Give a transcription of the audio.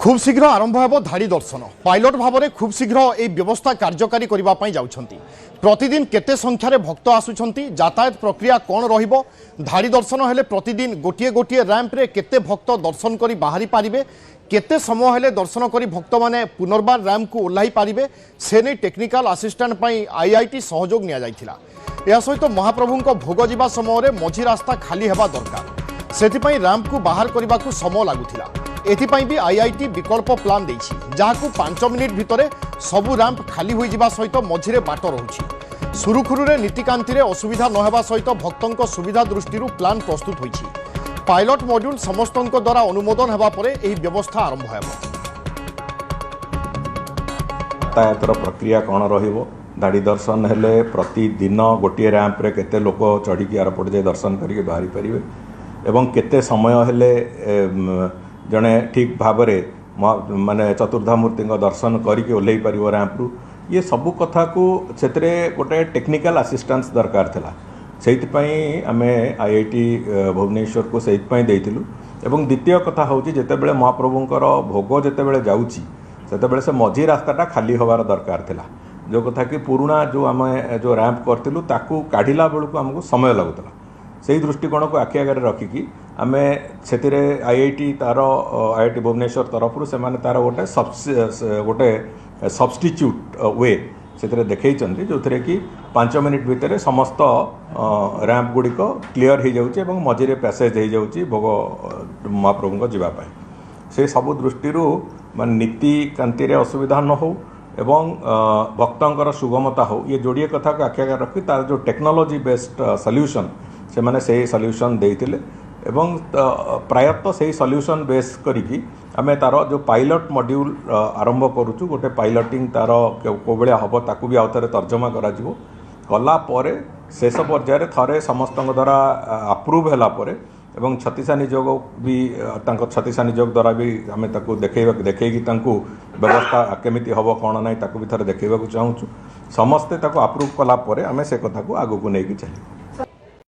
खूब शीघ्र आरंभ हो धाड़ी दर्शन पायलट भाव में खूब शीघ्र यह व्यवस्था कार्यकारी करने जाउछंती। प्रतिदिन केते संख्यार भक्त आसुछंती, यातायात प्रक्रिया कौन रहिबो, धाड़ी दर्शन हेले प्रतिदिन गोटे गोटे रैंप रे केते भक्त दर्शन करी बाहरी पारिबे, केते समय हेले दर्शन करी भक्त माने पुनर्बार रैंप को ओह्लाई पारिबे, से नहीं टेक्निकल असिस्टेंट पई आईआईटी सहयोग निया जायथिला। या सहित महाप्रभुंको भोग जीवा समय मझी रास्ता खाली हेबा दरकार, सेथिपई रैंप को बाहर करने को समय लागुथिला। एथिपाई भी आईआईटी विकल्प प्लान देछि, जहाकु 5 मिनिट भितरे सबु रैंप खाली होई जिबा सहित मझिरे बाट रहुछि। सुरुखुरुरे नीतिकांति रे असुविधा न हेबा सहित भक्तंक सुविधा दृष्टिरु प्लान प्रस्तुत होइछि। पायलट मॉड्यूल समस्तंक द्वारा अनुमोदन हेबा परे एही व्यवस्था आरंभ हेबो। यातायातर प्रक्रिया कौन रहिबो, दाड़ी दर्शन हेले प्रतिदिन गोटे रैंप रे केते लोक चढ़ी आरपट जाए दर्शन करके बाहरी पारिबे एवं केते समय हेले जड़े ठीक भाव माने चतुर्धा मूर्ति दर्शन करके ओह्ल पार रैंप्रु। ये सबू कथा को से गोटे टेक्निकल असिस्टेंस दरकार थिला, से आम आईआईटी भुवनेश्वर को से द्वितीय कथा हूँ जितेबाला महाप्रभुंकर भोग जितेबाला जाऊँगी से से मझी रास्ताटा खाली होवार दरकार थिला। जो कथा कि पुराणा जो आम जो रैंप करूँ ताकू काढ़ला बेलू आमको समय लगुला, से दृष्टिकोण को आखि आगे रखिकी आम से आईआईटी तार आईआईटी भुवनेश्वर तरफ से तार गोटे सब्स्टिट्यूट वे से देखई जो थे कि 5 मिनिट भितर समस्त रैंप गुड़िक क्लीयर हो जाऊँगी और मझीरे पैसेज हो जाऊँगी भोग महाप्रभु को जीवाई। से सबु दृष्टि मान नीतिकांति असुविधा न हो एवं भक्तंकर सुगमता हो, ये जोड़िए कथा को आखि आगे रखी तार जो टेक्नोलॉजी बेस्ड सॉल्यूशन से माने से सॉल्यूशन देइतिले एवं प्रायतः से सॉल्यूशन बेस करिकी आमे तार जो पायलट मॉड्यूल आरंभ करूछु। गोटे पायलटिंग तार को भाया हम ताकू भी आउे तर्जमा कला परे शेष पर्यायर थरे समस्त द्वारा अप्रूव है एवं छत्तीसा नियोग भी छत्तीसा नियोग द्वारा भी आम देखी व्यवस्था केमिति हम कौन ना भी थे देखा चाहूँ। समस्ते अप्रूव कला आम से कथा को आगू को लेकिन चलिए।